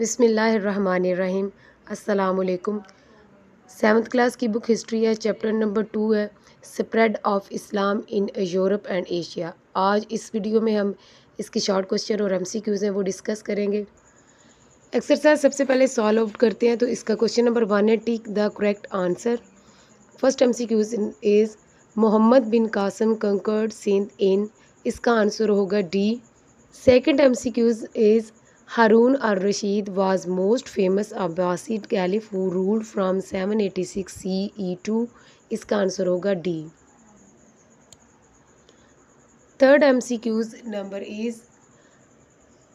बिस्मिल्लाहिर्रहमानिर्रहीम। अस्सलामुअलैकुम। 7th class की बुक हिस्ट्री है, चैप्टर नंबर 2 है spread of Islam in Europe and Asia. आज इस वीडियो में हम इसके शॉर्ट क्वेश्चन और एमसीक्यूज़ हैं वो डिस्कस करेंगे। एक्सरसाइज सबसे पहले सॉल्व आउट करते हैं। तो इसका क्वेश्चन नंबर 1 है, tick the correct answer. First MCQs is Muhammad bin Qasim conquered Sindh in, इसका आंसर होगा D. Second MCQs is Harun al Rashid was most famous Abbasid caliph who ruled from 786 CE to, इसका answer होगा D. Third MCQs number is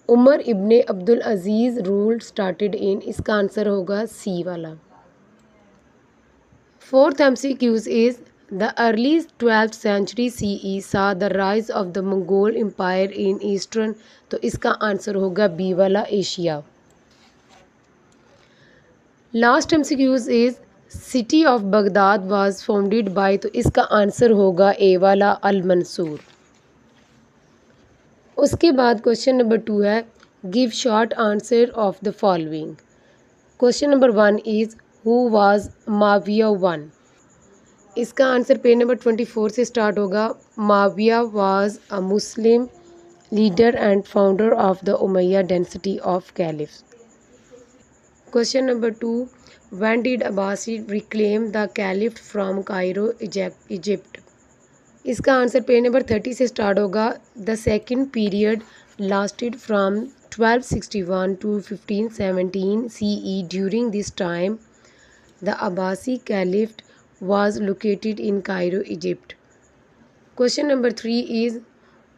Umar Ibne Abdul Aziz rule started in, इसका answer होगा C वाला। Fourth MCQs is the early 12th century CE saw the rise of the Mongol empire in eastern, तो इसका answer होगा B वाला, Asia. Last MCQs is city of Baghdad was founded by, तो इसका answer होगा ए वाला, अल मंसूर। उसके बाद क्वेश्चन नंबर 2 है, give short answer of the following. Question number 1 is who was Muawiya 1, इसका आंसर पेज नंबर 24 से स्टार्ट होगा। Muawiya was a Muslim leader and founder of the Umayya dynasty of caliphs. Question number 2, when did Abbasid reclaim the caliph from Cairo Egypt, इसका answer page number 30 से start होगा। The second period lasted from 1261 to 1517 CE. During this time the Abbasi caliph was located in Cairo, Egypt. Question number 3 is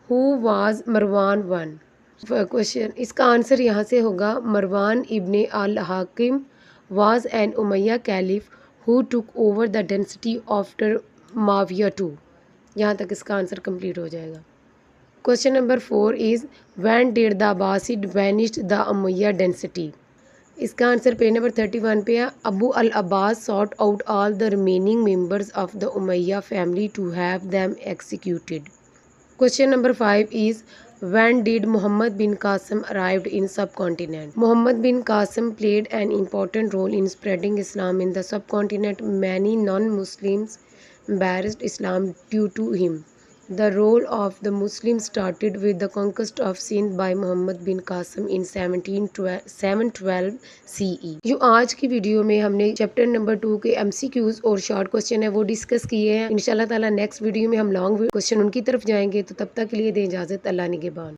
who was Marwan 1? Question इसका answer यहाँ से होगा, मरवान इब्ने अल हाकिम was an Umayya caliph who took over the dynasty after Muawiyah 2. यहाँ तक इसका answer complete हो जाएगा। Question number 4 is when did the Abbasid vanished the Umayya dynasty, इसका आंसर पेज नंबर 31 पे है। Abu al Abbas sought out all the remaining members of the Umayya family to have them executed. Question number 5 is when did Muhammad bin Qasim arrived in subcontinent, Muhammad bin Qasim played an important role in spreading Islam in the subcontinent. Many non Muslims embraced Islam due to him. The role of the Muslims started with the conquest of Sindh by Muhammad bin Qasim in 712 CE। जो आज की video में हमने chapter number 2 के MCQs और short question है वो discuss किए हैं। इंशाल्लाह ताला नेक्स्ट वीडियो में हम लॉन्ग क्वेश्चन उनकी तरफ जाएंगे। तो तब तक के लिए दें इजाज़त, अल्लाह निगहबान।